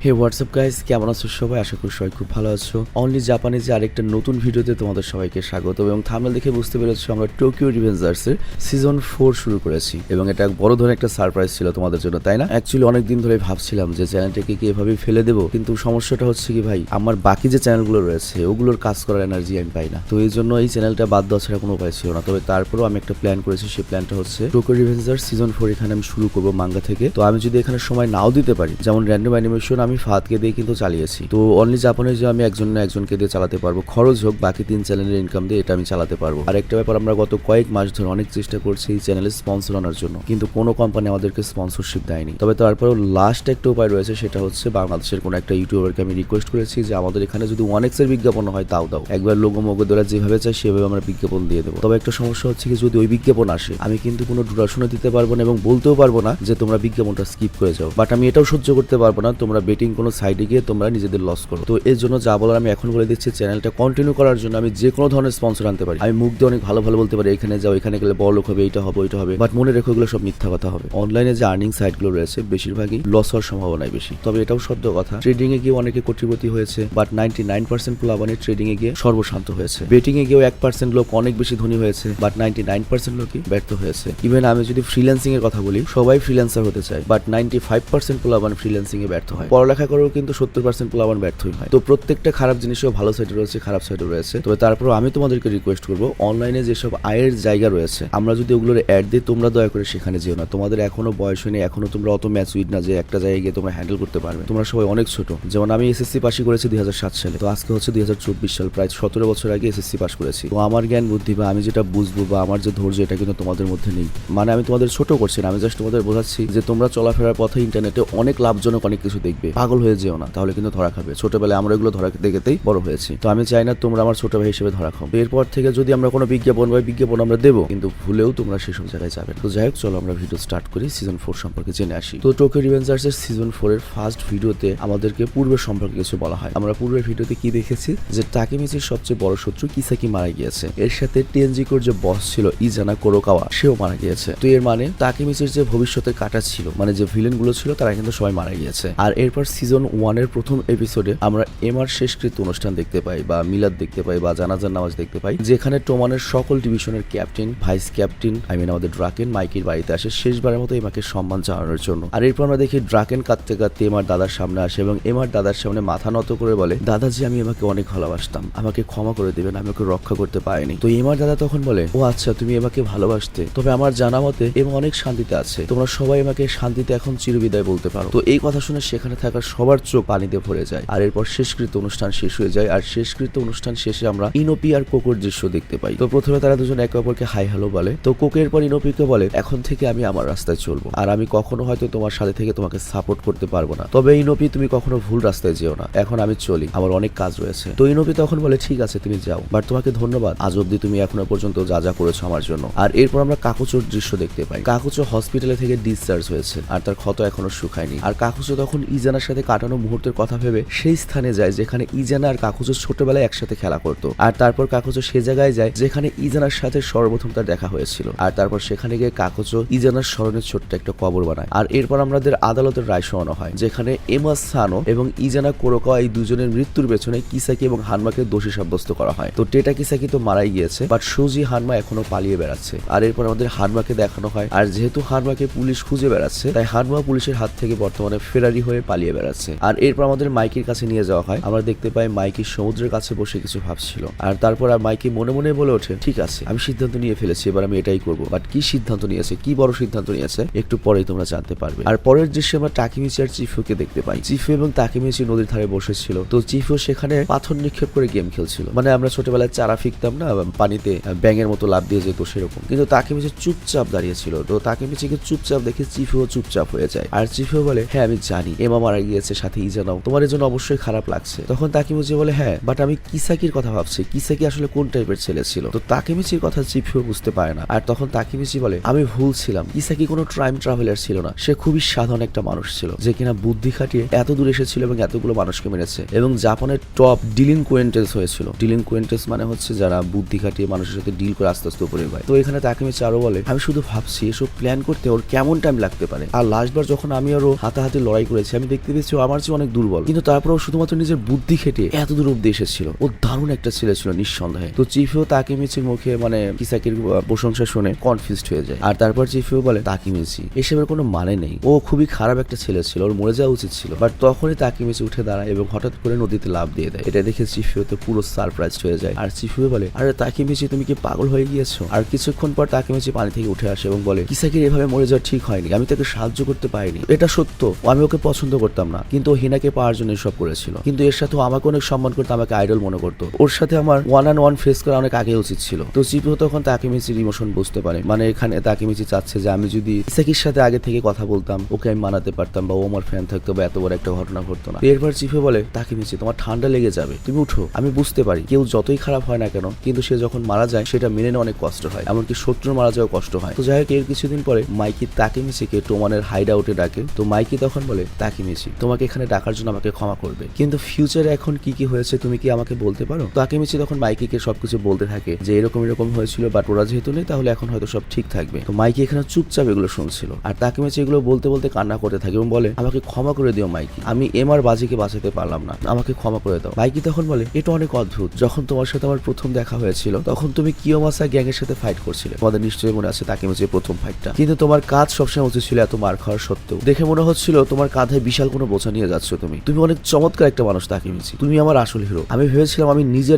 হে WhatsApp guys, কেমন আছো সবাই? আশা করি সবাই খুব ভালো আছো। অনলি জাপানিজে আরেকটা নতুন ভিডিওতে তোমাদের সবাইকে স্বাগত। এবং থাম্বনেল দেখে বুঝতে পেরেছো আমরা টোকিও রিভেঞ্জার্সের সিজন 4 শুরু করেছি এবং এটা বড় ধরনের একটা সারপ্রাইজ ছিল তোমাদের জন্য, তাই না? অ্যাকচুয়ালি অনেকদিন ধরে ভাবছিলাম যে চ্যানেলটাকে কি এভাবেই ফেলে দেবো, কিন্তু সমস্যাটা হচ্ছে কি ভাই, আমার বাকি যে চ্যানেলগুলো রয়েছে ওগুলোর কাজ করার এনার্জি আমি পাই না। তো এই জন্য এই চ্যানেলটা বাদ দেওয়া ছাড়া কোনো উপায় ছিল না। তবে তারপরেও আমি একটা প্ল্যান করেছি, সেই প্ল্যানটা হচ্ছে টোকিও রিভেঞ্জার্স সিজন 4 এখানে আমি শুরু করবো মাঙ্গা থেকে। তো আমি যদি এখানে সময় নাও দিতে পারি, যেমন র্যান্ডম অ্যানিমেশন আমি ফাহাদকে দিয়ে কিন্তু চালিয়েছি, তো অনলি জাপানে যে আমি একজন না একজনকে দিয়ে চালাতে পারবো, খরচ হোক বাকি 3 চ্যানেলের ইনকাম দিয়ে এটা আমি চালাতে পারবো। আর একটা ব্যাপার, আমরা গত কয়েক মাস ধরে অনেক চেষ্টা করছি এই চ্যানেলে স্পন্সর আনার জন্য, কিন্তু কোনো কোম্পানি আমাদেরকে স্পন্সরশিপ দেয়নি। তবে তারপরেও লাস্ট একটা উপায় রয়েছে, সেটা হচ্ছে বাংলাদেশের কোনো একটা ইউটিউবারকে আমি রিকোয়েস্ট করেছি যে আমাদের এখানে যদি 1x এর বিজ্ঞাপন হয় তাও দাও, একবার লোগো মোগো দ্বারা যেভাবে চাই সেভাবে আমরা বিজ্ঞাপন দিয়ে দেবো। তবে একটা সমস্যা হচ্ছে কি, যদি ওই বিজ্ঞাপন আসে আমি কিন্তু কোনো ডুরাশনে দিতে পারবো না এবং বলতেও পারবো না যে তোমরা বিজ্ঞাপনটা স্কিপ করে যাও, বাট আমি এটাও সহ্য করতে পারবো না তোমরা বেটিং কোনো সাইডে গিয়ে তোমরা নিজেদের লস করো। তো এর জন্য যা বলার আমি এখন বলে দিচ্ছি, চ্যানেলটা কন্টিনিউ করার জন্য আমি যে কোনো ধরনের স্পন্সর আনতে পারি। আমি মুখ দিয়ে অনেক ভালো ভালো বলতে পারি, এখানে যাও, এখানে গেলে বড় লোক হবে, এটা হবে ওইটা হবে, বাট মনে রেখো এগুলো সব মিথ্যা কথা হবে। অনলাইনে যে আর্নিং সাইটগুলো রয়েছে বেশিরভাগই লস হওয়ার সম্ভাবনাই বেশি। তবে এটাও সত্য কথা, ট্রেডিং এ গিয়ে অনেকে কোটিপতি হয়েছে, বাট 99% প্লাবানি ট্রেডিং এ গিয়ে সর্বশান্ত হয়েছে। বেটিং এ গিয়েও 1% লোক অনেক বেশি ধনী হয়েছে, বাট 99% লোকই ব্যর্থ হয়েছে। ইভেন আমি যদি ফ্রিল্যান্সিং এর কথা বলি, সবাই ফ্রিল্যান্সার হতে চায়, বাট 95% প্লাবান ফ্রিল্যান্সিং এ ব্যর্থ হয়। পড়ালেখা করেও কিন্তু 70% প্লাবান ব্যর্থই হয়। তো প্রত্যেকটা খারাপ জিনিসও ভালো সাইডে রয়েছে, খারাপ সাইডে রয়েছে। তবে তারপর আমি তোমাদেরকে রিকোয়েস্ট করবো, অনলাইনে যেসব আয়ের জায়গা রয়েছে আমরা যদি ওগুলোর অ্যাড দিই, তোমরা দয়া করে সেখানে যেও না। তোমাদের এখনো বয়স হয়নি, এখনো তোমরা অত ম্যাচুইড না যে একটা জায়গায় গিয়ে তোমরা হ্যান্ডেল করতে পারবে। তোমরা সবাই অনেক ছোট। যেমন আমি এসএসসি পাশই করেছি 2007 সালে, তো আজকে হচ্ছে 2024 সাল, প্রায় 17 বছর আগে এসএসসি পাস করেছি। তো আমার জ্ঞান বুদ্ধি বা আমি যেটা বুঝবো বা আমার যে ধৈর্য, এটা কিন্তু তোমাদের মধ্যে নেই। মানে আমি তোমাদের ছোট করছি না, আমি জাস্ট তোমাদের বোঝাচ্ছি যে তোমরা চলাফেরার পথে ইন্টারনেটে অনেক লাভজনক অনেক কিছু দেখবে, পাগল হয়ে যেও না, তাহলে কিন্তু ধরা খাবে। ছোটবেলায় আমরা এগুলো ধরা দেখেতেই বড় হয়েছি। তো আমি চাই না তোমরা আমার ছোট ভাই হিসেবে ধরা খাও। এরপর থেকে যদি আমরা কোনো বিজ্ঞাপন আমরা দেবো, কিন্তু ভুলেও তোমরা সেসব জায়গায় যাবে। তো যাই হোক, চলো আমরা ভিডিও স্টার্ট করি, সিজন 4 সম্পর্কে জেনে আসি। তো টোকিও রিভেঞ্জার্স এর সিজন 4 এর ফার্স্ট ভিডিওতে আমাদেরকে পূর্বের সম্পর্কে কিছু বলা হয়। আমরা পূর্বের ভিডিওতে কি দেখেছি, যে তাকেমিচির সবচেয়ে বড় শত্রু কিসাকি মারা গিয়েছে, এর সাথে টেনজিকোর যে বস ছিল ইজানা কোরোকাওয়া, সেও মারা গিয়েছে। তো এর মানে তাকেমিচির যে ভবিষ্যতের কাটা ছিল, মানে যে ভিলেন গুলো ছিল, তারা কিন্তু সবাই মারা গিয়েছে। আর এরপর সিজন 1 এর প্রথম এপিসোডে আমরা এমআর শেষকৃত অনুষ্ঠান দেখতে পাই, বা মিলাদ দেখতে পাই, বা জানাজার নামাজ দেখতে পাই, যেখানে টোমানের সকল ডিভিশনের ক্যাপ্টেন, ভাইস ক্যাপ্টেন, আমাদের ড্রাকেন মাইকির বাড়িতে আসে শেষবারের মতো এমাকে সম্মান জানানোর জন্য। আর এরপর আমরা দেখি ড্রাকেন কাঁদতে কাঁদতে এমার দাদার সামনে আসে এবং এমার দাদার সামনে মাথা নত করে বলে, দাদাজি আমি এমাকে অনেক ভালোবাসতাম, আমাকে ক্ষমা করে দিবেন, আমি ওকে রক্ষা করতে পারিনি। তো এমার দাদা তখন বলে, ও আচ্ছা, তুমি এমাকে ভালোবাসতে, তবে আমার জানা মতে এমা অনেক শান্তিতে আছে, তোমরা সবাই এমাকে শান্তিতে এখন চিরবিদায় বলতে পারো। তো এই কথা শুনে সেখানে থাকা সবার চোখ পানিতে ভরে যায়। আর এরপর শেষকৃত অনুষ্ঠান শেষ হয়ে যায়। আর শেষকৃত অনুষ্ঠান শেষে আমরা ইনোপি আর কোকোর দৃশ্য দেখতে পাই। তো প্রথমে তারা দুজন একে অপরকে হাই হ্যালো বলে। তো কোকের পর ইনোপিকে বলে, এখন থেকে আমি আমার রাস্তায় চলবো, আর আমি কখনো হয়তো তোমার সাথে থেকে তোমাকে সাপোর্ট করতে পারবো না, তবে ইনোপি তুমি কখনো ভুল রাস্তায় যেও না, এখন আমি চলি, আমার অনেক কাজ রয়েছে। তো ইনোপি তখন বলে, ঠিক আছে তুমি যাও, বাট তোমাকে ধন্যবাদ, আজ অব্দি তুমি এখনো পর্যন্ত যা যা করেছো আমার জন্য। আর এরপর আমরা কাকুচোর দৃশ্য দেখতে পাই। কাকুচো হসপিটালে থেকে ডিসচার্জ হয়েছে আর তার ক্ষত এখনো শুকায়নি। আর কাকুচো তখন ইজানার সাথে কাটানো মুহূর্তের কথা ভেবে সেই স্থানে যায় যেখানে ইজানা আর কাকুচো ছোটবেলায় একসাথে খেলা করতো। আর তারপর কাকুচো সে জায়গায় যায় যেখানে ইজানার সাথে সর্বপ্রথম তার দেখা হয়েছিল। আর তারপর সেখানে গিয়ে কাকুচো ইজানার স্মরণে ছোট্ট একটা কবর বানায়। আর এরপর আমাদের আদালতের রায় শোনানো হয়, যেখানে এমা সানো এবং ইজানা কোরোকাওয়া এই দুজনের মৃত্যুর পেছনে কিসাকি এবং হানমাকে দোষী সাব্যস্ত করা হয়। তো টেটা কিসাকি তো মারাই গিয়েছে, বাট সুজি হানমা এখনো পালিয়ে বেড়াচ্ছে। আর এরপর আমাদের হানমাকে দেখানো হয়, আর যেহেতু হানমাকে পুলিশ খুঁজে বেড়াচ্ছে, তাই হানমা পুলিশের হাত থেকে বর্তমানে ফেরারি হয়ে পালিয়ে বেড়াচ্ছে। আর এরপর আমাদের মাইকির কাছে নিয়ে যাওয়া হয়। আমরা দেখতে পাই মাইকি সমুদ্রের কাছে বসে কিছু ভাবছিল। আর তারপর আর মাইকি মনে মনে বলে ওঠে, ঠিক আছে আমি সিদ্ধান্ত নিয়ে ফেলেছি, এবার আমি এটাই করবো। বাট কি সিদ্ধান্ত নিয়েছে, কি বড় সিদ্ধান্ত নিয়েছে, একটু পরেই তোমরা জানতে পারবে। আর পরের দৃশ্যে আমরা তাকেমিচি আর চিফুকে দেখতে পাই। চিফু এবং তাকেমিচি নদীর ধারে বসেছিল। তো চিফু সেখানে পাথর নিক্ষেপ করে গেম খেলছিল, মানে আমরা ছোটবেলায় চারা ফিকতাম না, পানিতে ব্যাঙের মতো লাভ দিয়ে যেত সেরকম। কিন্তু তাকেমিচি চুপচাপ দাঁড়িয়েছিল। তো তাকেমিচিকে চুপচাপ দেখে চিফুও চুপচাপ হয়ে যায়। আর চিফু বলে, হ্যাঁ আমি জানি এমা মারা গিয়েছে, সাথে ইজানাও, তোমার এর জন্য অবশ্যই খারাপ লাগছে। তখন তাকেমিচি বলে, হ্যাঁ বাট আমি কিসাকির কথা ভাবছি, কিসাকি আসলে কোন টাইপের ছেলে ছিল। তো তাকেমিচির কথা চিফুও বুঝতে পারে না। আর তখন তাকেমিচি বলে, আমি ভুল ছিলাম, কিসাকি কোনো টাইম ট্রাভেলার ছিল না, সে খুবই সাধারণ একটা মানুষ ছিল, যে কিনা বুদ্ধি খাটিয়ে এত দূর এসেছিল এবং এতগুলো মানুষকে মেরেছে এবং জাপানের টপ ডিলিনকুয়েন্টেন্স হয়েছিল। ডিলিনকুয়েন্টেন্স মানে হচ্ছে যারা বুদ্ধি খাটিয়ে মানুষের সাথে ডিল করে আস্তে আস্তে উপরে হয়। তো এখানে তাকেমিচি আরো বলে, আমি শুধু ভাবছি এসব প্ল্যান করতে ওর কেমন টাইম লাগতে পারে। আর লাস্টবার যখন আমি আরো হাতাহাতি লড়াই করেছি, আমি দেখতে ভেবেছে আমার চেয়ে অনেক দুর্বল, কিন্তু তারপরেও শুধুমাত্র নিজের বুদ্ধি খেটে এত দূর অব্দি এসেছিল। ও দারুণ একটা ছেলে ছিল নিঃসন্দেহে। তো চিফিও তাকেমিচির মুখে মানে কিসাকির প্রশংসা শুনে কনফিউজড হয়ে যায়। আর তারপর চিফিও বলে তাকেমিচি এসবের কোনো মানে নেই, ও খুবই খারাপ একটা ছেলে ছিল, ওর মরে যাওয়া উচিত ছিল। বাট তখনই তাকেমিচি উঠে দাঁড়ায় এবং হঠাৎ করে নদীতে লাফ দিয়ে দেয়। এটা দেখে চিফিও তো পুরো সারপ্রাইজ হয়ে যায়। আর চিফিও বলে আরে তাকেমিচি তুমি কি পাগল হয়ে গিয়েছো? আর কিছুক্ষণ পর তাকেমিচি পানি থেকে উঠে আসে এবং বলে কিসাকির এভাবে মরে যাওয়া ঠিক হয়নি, আমি তাকে সাহায্য করতে পারিনি, এটা সত্য, আমি ওকে পছন্দ করতাম না, কিন্তু ও হিনাকে পাওয়ার জন্য এসব করেছিল। কিন্তু এর সাথে আমাকে অনেক সম্মান করতো, আমাকে আইডল মনে করতো, ওর সাথে আমার ওয়ান অ্যান্ড ওয়ান ফেস করা অনেক আগে উচিত ছিল। তো চিফিও তখন তাকেমিচির ইমোশন বুঝতে পারে। মানে এখানে তাকেমিচি চাচ্ছে যে আমি যদি কিসাকির সাথে আগে থেকে কথা বলতাম, ওকে আমি মানাতে পারতাম বা ও আমার ফ্যান থাকতো বা এত বড় একটা ঘটনা ঘটতো না। এরপর চিফিও বলে তাকেমিচি তোমার ঠান্ডা লেগে যাবে, তুমি উঠো, আমি বুঝতে পারি কেউ যতই খারাপ হয় না কেন কিন্তু সে যখন মারা যায় সেটা মেনে নেওয়া অনেক কষ্ট হয়, এমনকি শত্রুর মারা যাওয়া কষ্ট হয়। তো যাই হোক এর কিছুদিন পরে মাইকি তাকেমিচিকে টোমানের হাইড আউটে ডাকে। তো মাইকি তখন বলে তাকেমিচি তোমাকে এখানে ডাকার জন্য আমাকে ক্ষমা করবে, কিন্তু ফিউচারে এখন কি কি হয়েছে তুমি কি আমাকে বলতে পারো? তাকেমিচি তখন মাইকিকে সবকিছু বলতে থাকে যে এরকম এরকম হয়েছিল, বাট ওরা যেহেতু নেই তাহলে এখন হয়তো সব ঠিক থাকবে। তো মাইকি এখানে চুপচাপ এগুলো শুনছিল। আর তাকেমিচি এগুলো বলতে বলতে কান্না করতে থাকে এবং বলে আমাকে ক্ষমা করে দিও মাইকি, আমি এমআর বাজিকে বাঁচাতে পারলাম না, আমাকে ক্ষমা করে দাও। মাইকি তখন বলে এটা অনেক অদ্ভুত, যখন তোমার সাথে আমার প্রথম দেখা হয়েছিল তখন তুমি কিয়োমাসা গ্যাং এর সাথে ফাইট করছিলে, তোমাদের নিশ্চয়ই মনে আছে তাকেমিচির প্রথম ফাইটটা, কিন্তু তোমার কাজ সবসময় উচিত ছিল এত মার খাওয়ার সত্ত্বেও। দেখে মনে হচ্ছিল তোমার কাঁধে বিশাল কোনো বোঝা নিয়ে যাচ্ছ তুমি, তুমি অনেক চমৎকার একটা মানুষ তাকেমিচি, তুমি আমার আসল হিরো। আমি ভেবেছিলাম আমি নিজের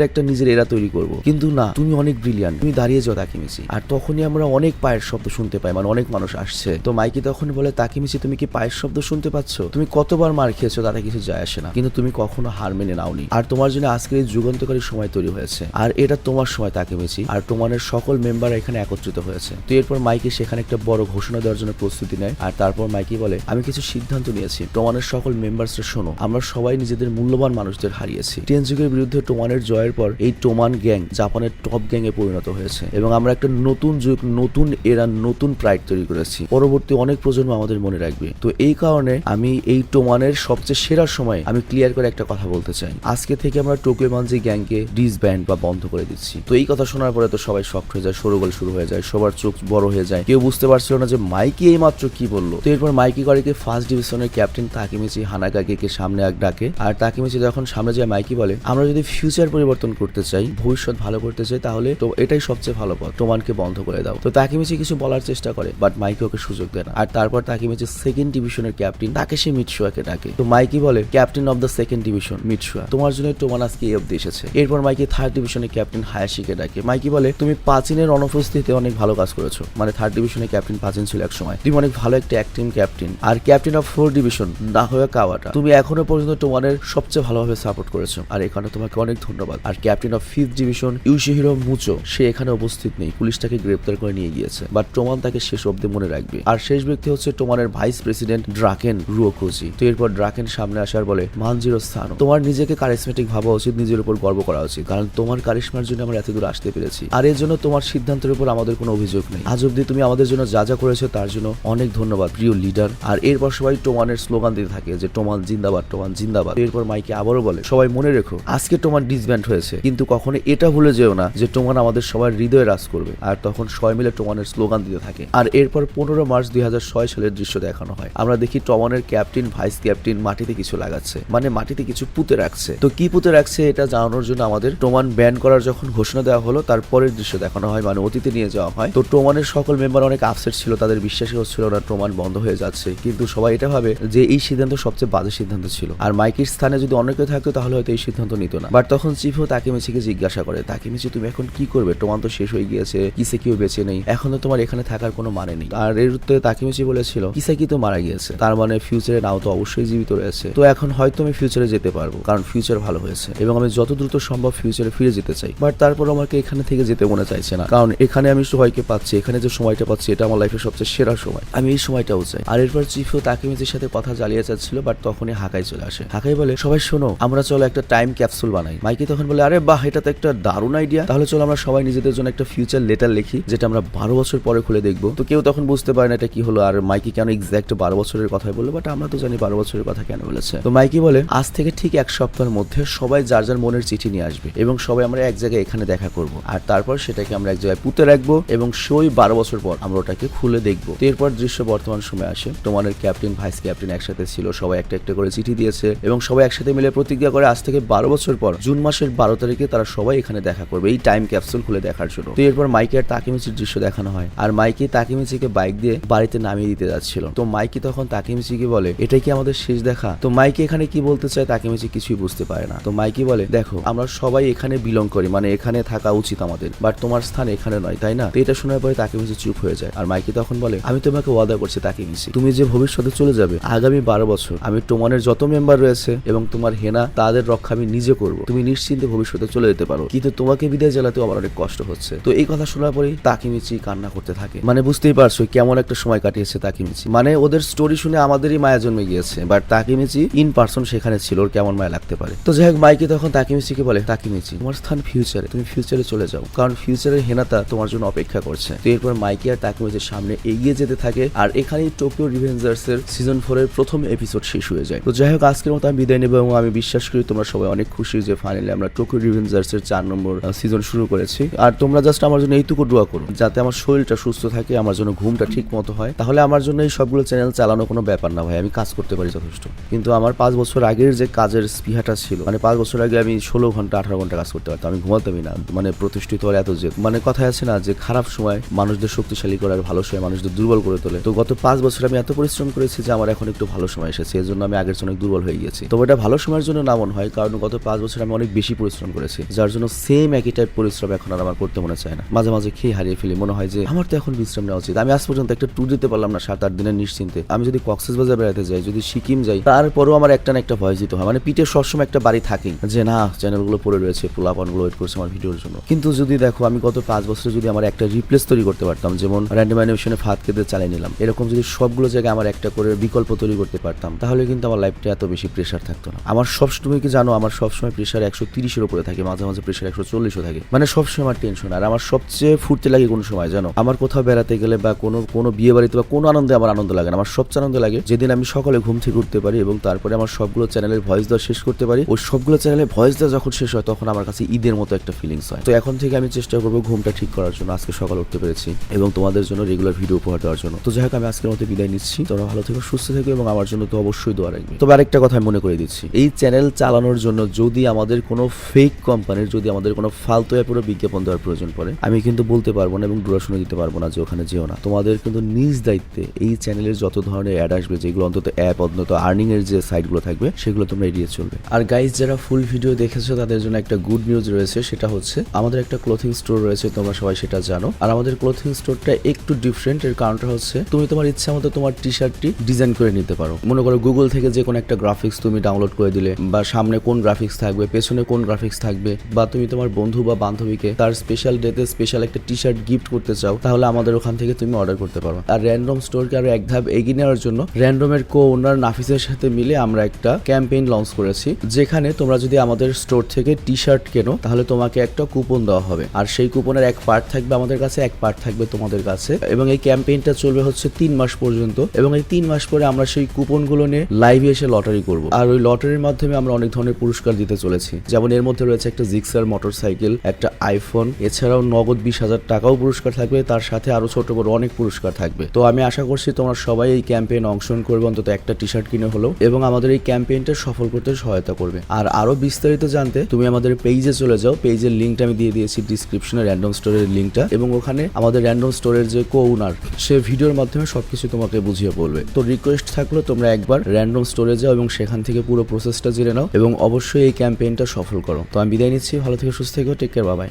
এরা তৈরি করব, কিন্তু না, তুমি অনেক ব্রিলিয়ান্ট, তুমি দাঁড়িয়ে যাও তাকেমিচি। আর তখনই আমরা অনেক পায়ের শব্দ শুনতে পাই, মানে অনেক মানুষ আসছে। তো মাইকি তখন বলে তাকেমিচি তুমি কি পায়ের শব্দ শুনতে পাচ্ছ? তুমি কতবার মার খেয়েছো তাতে কিছু যায় আসে না, কিন্তু তুমি কখনো হার মেনে নাওনি, আর তোমার জন্য আজকের এই যুগান্তকারী সময় তৈরি হয়েছে, আর এটা তোমার সময় তাকেমিচি, আর তোমাদের সকল মেম্বার এখানে একত্রিত হয়েছে। তো এরপর মাইকি সেখানে একটা বড় ঘোষণা দেওয়ার জন্য প্রস্তুতি নেয়। আর তারপর মাইকি বলে আমি কিছু সিদ্ধান্ত নিয়েছি, তোমাদের সকল মেম্বারসরা শোনো, আমরা সবাই নিজেদের মূল্যবান মানুষদের হারিয়েছি। টেনজিকের বিরুদ্ধে টোমানের জয়ের পর এই টোমান গ্যাং জাপানের টপ গ্যাং এ পরিণত হয়েছে এবং আমরা একটা নতুন যুগ, নতুন এরা, নতুন প্রাইড তৈরি করেছি, পরবর্তী অনেক প্রজন্ম আমাদের মনে রাখবে। তো এই কারণে আমি এই টোমানের সবচেয়ে সেরা সময় আমি ক্লিয়ার করে একটা কথা বলতে চাই, আজকে থেকে আমরা টোকিও মানজি গ্যাংকে ডিসব্যান্ড বা বন্ধ করে দিচ্ছি। তো এই কথা শোনার পরে তো সবাই শক্ট হয়ে যায়, শোরগোল শুরু হয়ে যায়, সবার চোখ বড় হয়ে যায়, কেউ বুঝতে পারছিল না যে মাইকি এই মাত্র কি বললো। তো এরপর মাইকি গাড়িকে ফার্স্ট ডিভিশনের ক্যাপ্টেন তাকেমিচি হানাগাকে সামনে ডাকে। আর তাকেমিচি যখন সামনে যায় মাইকি বলে আমরা যদি ফিউচার পরিবর্তন করতে চাই, ভবিষ্যৎ ভালো করতে চাই, তাহলে তো এটাই সবচেয়ে ভালো পথ, টোমানকে বন্ধ করে দাও। তো তাকেমিচি কিছু বলার চেষ্টা করে, বাট মাইকি ওকে সুযোগ দেয় না। আর তারপর তাকেমিচি সেকেন্ড ডিভিশনের ক্যাপ্টেন তাকেশি মিৎসুয়াকে ডাকে। তো মাইকি বলে captain of the second division Mitsuya, তোমার জন্য টোমান আজকে এই অবধি এসেছে। এরপর মাইকি থার্ড ডিভিশনের ক্যাপ্টেন হায়াশিকে ডাকে। মাইকি বলে তুমি পাচিনের অনুপস্থিতিতে অনেক ভালো কাজ করেছো, মানে থার্ড ডিভিশনের ক্যাপ্টেন পাচিন ছিল এক সময়, তুমি অনেক ভালো একটা অ্যাক্টিং ক্যাপ্টেন। আর captain of fourth division Nahoya Kawata, তুমি এখনো পর্যন্ত টোমানের সবচেয়ে ভালোভাবে সাপোর্ট করেছো, আর এখানে তোমাকে অনেক ধন্যবাদ। আর captain of fifth division Yoshihiro Mucho, সে এখানে উপস্থিত নেই, পুলিশটাকে গ্রেপ্তার করে নিয়ে গিয়েছে, বাট টোমান তাকে শেষ অব্দি মনে রাখবে। আর শেষ ব্যক্তি হচ্ছে টোমানের ভাইস প্রেসিডেন্ট ড্রাকেন রুয়োকোজি। তো এরপর ড্রাকেন সামনে আসার বলে মানজিরো স্থানো, তোমার নিজেকে কারিশমেটিক ভাবা উচিত, নিজের উপর গর্ব করা উচিত, কারণ তোমার কারিশমার জন্য আমরা এত দূর আসতে পেরেছি, আর এর জন্য তোমার সিদ্ধান্তের উপর আমাদের কোনো অভিযোগ নেই। আজ অব্দি তুমি আমাদের জন্য যা যা করেছো তার জন্য অনেক ধন্যবাদ প্রিয় লিডার। আর এরপর সবাই টোমানের স্লোগান দিতে থাকে যে টোমান জিন্দাবাদ, টোমান জিন্দাবাদ। এরপর মাইকে আবারও বলে সবাই মনে রেখো আজকে টোমান ডিসব্যান্ড হয়েছে, কিন্তু কখনো এটা ভুলে যেও না যে টোমান আমাদের সবার হৃদয়ে রাজ করবে। আর তখন সবাই মিলে টোমানের স্লোগান দিতে থাকে। আর এরপর 15 মার্চ 2006 সালের দৃশ্য দেখানো হয়। আমরা দেখি টোমানের ক্যাপ্টেন ভাইস ক্যাপ্টেন মাটিতে কিছু লাগাচ্ছে, মানে মাটিতে কিছু পুঁতে রাখছে। তো কি পুঁতে রাখছে এটা জানানোর জন্য আমাদের টোমান ব্যান করার যখন ঘোষণা দেওয়া হলো তারপরের দৃশ্য দেখানো হয়, মানে অতীতে নিয়ে যাওয়া হয়। তো টোমানের সকল মেম্বার অনেক আপসেট ছিল, তাদের বিশ্বাসই হচ্ছিল না টোমান বন্ধ হয়ে যাচ্ছে, কিন্তু সবাই এটা ভাবে যে এই সিদ্ধান্ত সবচেয়ে বাজে সিদ্ধান্ত ছিল, আর মাইকির স্থানে যদি অন্য কেউ থাকতো তাহলে হয়তো এই সিদ্ধান্ত নিত না। বাট তখন চিফও তাকেমিচিকে জিজ্ঞাসা করে তাকেমিচি তুমি এখন কি করবে, টোমান তো শেষ হয়ে গিয়েছে, কিসাকিও বেঁচে নেই, এখন তো তোমার এখানে থাকার কোনো মানে নেই। আর এর উত্তরে তাকেমিচি বলেছিল কিসাকি তো মারা গিয়েছে, তার মানে ফিউচারে নাও তো অবশ্যই জীবিত রয়েছে, তো এখন হয়তো আমি ফিউচারে যেতে পারবো, কারণ ফিউচার ভালো হয়েছে এবং আমি যত দ্রুত সম্ভব ফিউচারে ফিরে যেতে চাই। বাট তারপর আমাকে এখানে থেকে যেতে মনে চাইছে না, কারণ এখানে আমি সবাইকে পাচ্ছি, এখানে যে সময়টা পাচ্ছি এটা আমার লাইফের সবচেয়ে সেরা সময়, আমি এই সময়টাও চাই। আর এরপর চিফও তাকেমিচির সাথে কথা জ্বালিয়ে যাচ্ছিল, বাট তখনই হাকাই চলে আসে। হাকাই বলে সবাই শোনো, আমরা চলো একটা টাইম ক্যাপসুল বানাই। মাইকি তখন বলে আরে বাহ, এটা তো একটা দারুণ আইডিয়া, তাহলে চলো আমরা সবাই নিজেদের জন্য একটা ফিউচার লেটার লিখি যেটা আমরা 12 বছর পরে খুলে দেখবো। তো কেউ তখন বুঝতে পারে না এটা কি হলো, আর মাইকি কেন এক্সাক্ট 12 বছরের কথা বললো, বাট আমরা তো জানি 12 বছরের কথা কেন বলেছে। তো মাইকি বলে আজ থেকে ঠিক এক সপ্তাহের মধ্যে সবাই যার যার মনের চিঠি নিয়ে আসবে এবং সবাই আমরা এক জায়গায় এখানে দেখা করব, আর তারপর সেটাকে আমরা এক জায়গায় পুঁতে রাখবো এবং সেই 12 বছর পর আমরা ওটাকে খুলে দেখবো। তো এরপর দৃশ্য বর্তমান সময় আসে, তোমাদের ক্যাপ্টেন ভাইস ক্যাপ্টেন একসাথে ছিল, ছিল, সবাই একটা একটা করে চিঠি দিয়েছে এবং সবাই একসাথে মিলে প্রতিজ্ঞা করে আজ থেকে 12 বছর পর জুন মাসের 12 তারিখে তারা সবাই এখানে দেখা করবে এই টাইম ক্যাপসুল খুলে দেখার জন্য। তো এরপর মাইকি আর তাকেমিচির দৃশ্য দেখানো হয়, আর মাইকি তাকেমিচিকে বাইক দিয়ে বাড়িতে নামিয়ে দিতে যাচ্ছিল। তো মাইকি তখন তাকেমিচিকে বলে, এটাই কি আমাদের শেষ দেখা? তো মাইকি এখানে কি বলতে চায় তাকেমিচি কিছুই বুঝতে পারে না। তো মাইকি বলে, দেখো আমরা সবাই এখানে বিলং করি, মানে এখানে থাকা উচিত আমাদের, বাট তোমার স্থান এখানে নয়, তাই না? তো এটা শোনার পরে তাকেমিচি চুপ হয়ে যায়, আর মাইকি তখন বলে, আমি তোমাকে ওয়াদা করছি তাকেমিচি, তুমি যে ভবিষ্যতে চলে যাবে আগামী 12 বছর আমি টোমনের যত মেম্বার রয়েছে এবং তোমার হেনা তাদের রক্ষা আমি নিজে করব, তুমি নিশ্চিন্তে ভবিষ্যতে চলে যেতে পারো, কিন্তু তোমাকে বিদায় জ্বালাতেও আমার অনেক কষ্ট হচ্ছে। তো এই কথা শোনার পরেই তাকেমিচি কান্না করতে থাকে। মানে বুঝতেই পারছো কেমন একটা সময় কাটিয়েছে তাকেমিচি, মানে ওদের স্টোরি শুনে আমাদেরই মায়া জন্মে গিয়েছে, বাট তাকেমিচি ইন পার্সন সেখানে ছিল, ওর কেমন মায়া লাগতে পারে। তো যাই হোক মাইকি তখন তাকেমিচিকে বলে, তাকেমিচি তোমার স্থান ফিউচারে, তুমি ফিউচারে চলে যাও, কারণ ফিউচারের হেনাতা তোমার জন্য অপেক্ষা করছে। তো এরপর মাইকি আর তাকেমিচির সামনে এগিয়ে যেতে থাকে, আর এখানেই টোকিও রিভেঞ্জার্স এর সিজন 4 এর প্রথম এপিসোড শেষ হয়ে যায়। তো যাই হোক আজকের মতো আমি বিদায় নেব এবং আমি বিশ্বাস করি তোমরা সবাই অনেক খুশি যে ফাইনালি আমরা টোকিও রিভেঞ্জার্স এর 4 নম্বর সিজন শুরু করেছি। আর তোমরা জাস্ট আমার জন্য এইটুকু দোয়া করো যাতে আমার শরীরটা সুস্থ থাকে, আমার জন্য ঘুমটা ঠিক মতো হয়, তাহলে আমার জন্য এই সবগুলো চ্যানেল চালানো কোনো ব্যাপার না ভাই, আমি কাজ করতে পারি যথেষ্ট। কিন্তু আমার 5 বছর আগের যে কাজের স্পৃহাটা ছিল, মানে 5 বছর আগে আমি 16 ঘন্টা 18 ঘন্টা কাজ করতে পারতাম, আমি ঘুমাতামই না, মানে প্রতিষ্ঠিত হলে এত যে মানে কথায় আছে না যে খারাপ সময় মানুষদের শক্তিশালী করে আর ভালো সময় মানুষদের দুর্বল করে তোলে। তো গত 5 বছর আমি এত পরিশ্রম করেছি যে আমার এখন একটু ভালো সময় এসেছে, এর জন্য আমি আগের চেয়ে অনেক দুর্বল হয়ে গিয়েছি। তো এটা ভালো সময়ের জন্য না মনে হয়, কারণ গত 5 বছর আমি অনেক বেশি পরিশ্রম করেছি, যার জন্য সেম একই টাইপ পরিশ্রম এখন আর আমার করতে মনে চায় না। মাঝে মাঝে খেয়ে হারিয়ে ফেলি, মনে হয় যে আমার তো এখন বিশ্রাম নেওয়া উচিত। আমি আজ পর্যন্ত একটা ট্যুর দিতে পারলাম না 7-8 দিনের নিশ্চিন্তে। আমি যদি কক্সবাজার বেড়াতে যাই, যদি সিকিম যাই, তারপরেও আমার একটা না একটা ভয় দিতে হয়, মানে পিঠে সবসময় একটা বাড়ি থাকেই যে না চ্যানেলগুলো পড়ে রয়েছে, পোলাপানগুলো ওয়েট করছে আমার ভিডিওর জন্য। কিন্তু যদি দেখো আমি গত 5 বছরে যদি আমার একটা রিপ্লেস তৈরি করতে পারতাম, যেমন র্যান্ডম অ্যানিমেশনে ফাঁদ কেটে চালিয়ে নিলাম, এরকম যদি সবগুলো জায়গায় আমার একটা করে বিকল্প তৈরি করতে পারতাম, তাহলে কিন্তু আমার লাইফটা এত বেশি প্রেশার থাকতো না। আমার তুমি কি জানো আমার সবসময় প্রেশার 130-এর উপরে থাকে, মাঝে মাঝে প্রেশার 140-ও থাকে, মানে সবসময় আমার টেনশন। আর আমার সবচেয়ে ফুর্তি লাগে কোন সময় জানো? আমার কোথাও বেড়াতে গেলে বা কোনো বিয়ে বাড়িতে বা কোনো আনন্দে আমার আনন্দ লাগে না, আমার সবচেয়ে আনন্দ লাগে যেদিন আমি সকালে ঘুম থেকে উঠতে পারি এবং তারপরে আমার সবগুলো চ্যানেলের ভয়েস দেওয়া শেষ করতে পারি। ওই সবগুলো চ্যানেলে ভয়েস দেওয়া যখন শেষ হয় তখন আমার কাছে ঈদের মতো একটা ফিলিংস হয়। তো এখন থেকে আমি চেষ্টা করবো ঘুমটা ঠিক করার জন্য, আজকে সকালে উঠতে পেরেছি এবং তোমাদের জন্য রেগুলার ভিডিও উপহার দেওয়ার জন্য। তো যাই হোক আমি আজকের মতো বিদায় নিচ্ছি, তোমরা ভালো থেকো, সুস্থ থেকো এবং আমার জন্য তো অবশ্যই দোয়া রাখবে। তবে আরেকটা কথা আমি মনে করে দিচ্ছি, এই চ্যানেল চালানোর জন্য যদি আমাদের কোনো ফেক কোম্পানির, যদি আমাদের কোনো ফালতু অ্যাপেরও বিজ্ঞাপন দেওয়ার প্রয়োজন পড়ে, আমি কিন্তু বলতে পারবো না এবং ডুরাশনে দিতে পারবো না যে ওখানে যেও না। তোমাদের কিন্তু নিজ দায়িত্বে এই চ্যানেলের যত ধরনের অ্যাড আসবে, যেগুলো অন্তত অ্যাপ অন্তত আর্নিং এর যে সাইটগুলো থাকবে, সেগুলো তোমরা এড়িয়ে চলবে। আর গাইজ যারা ফুল ভিডিও দেখেছো তাদের জন্য একটা গুড নিউজ রয়েছে, সেটা হচ্ছে আমাদের একটা ক্লোথিং স্টোর রয়েছে, তোমরা সবাই সেটা জানো। আর আমাদের ক্লোথিং স্টোরটা একটু ডিফারেন্ট, এর কারণটা হচ্ছে তুমি তোমার ইচ্ছা মতো তোমার টি শার্টটি ডিজাইন করে নিতে পারো। মনে করো গুগল থেকে যে কোনো একটা গ্রাফিক্স তুমি ডাউনলোড করে দিলে, বা সামনে কোন গ্রাফিক্স থাকবে, পেছনে কোন গ্রাফিক্স থাকবে, বা তুমি তোমার বন্ধু বা বান্ধবীকে তার স্পেশাল ডেতে স্পেশাল একটা টি শার্ট গিফট করতে চাও, তাহলে আমাদের ওখান থেকে তুমি অর্ডার করতে পারো। আর র্যান্ডম স্টোরকে আরো এক ধাপ এগিয়ে নেওয়ার জন্য র্যান্ডমের কো ওনার নাফিসের সাথে মিলে আমরা একটা ক্যাম্পেইন লঞ্চ করেছি, যেখানে তোমরা যদি আমাদের স্টোর থেকে টি শার্ট কেনো তাহলে তোমাকে একটা কুপন দেওয়া হবে, আর সেই কুপনের এক পার্ট থাকবে আমাদের কাছে, এক পার্ট থাকবে তোমাদের কাছে। এবং এই ক্যাম্পেইনটা চলবে হচ্ছে 3 মাস পর্যন্ত, এবং এই 3 মাস পরে আমরা সেই কুপনগুলো নিয়ে লাইভে এসে লটারি করব। আর ওই লটারির মাধ্যমে আমরা অনেক ধরনের পুরস্কার দিতে চলেছি, যেমন এর মধ্যে রয়েছে একটা জিক্সার মোটরসাইকেল, একটা আইফোন, এছাড়াও নগদ 20,000 টাকাও পুরস্কার থাকবে, তার সাথে আরো ছোট বড় অনেক পুরস্কার থাকবে। তো আমি আশা করছি তোমরা সবাই এই ক্যাম্পেইনে অংশগ্রহণ করবে, অন্তত একটা টি শার্ট কিনে হলো, এবং আমাদের এই ক্যাম্পেইনটা সফল করতে সহায়তা করবে। আর আরো বিস্তারিত জানতে তুমি আমাদের পেজে চলে যাও, পেজের লিঙ্কটা আমি দিয়ে দিয়েছি ডিসক্রিপশনে, র্যান্ডম স্টোরের লিঙ্কটা, এবং ওখানে আমাদের র্যান্ডম স্টোরের যে কো ওনার সে ভিডিওর মাধ্যমে সবকিছু তোমাকে বুঝিয়ে বলবে। তো রিকোয়েস্ট থাকলো তোমরা একবার র্যান্ডম স্টোরে যাও এবং সেখান থেকে পুরো প্রসেসটা জেনে নাও এবং অবশ্যই এই ক্যাম্পেইনটা সফল করো। তো আমি বিদায় নিচ্ছি, ভালো থেকে সুস্থ থেকো, টেক কেয়ার, বাই বাই।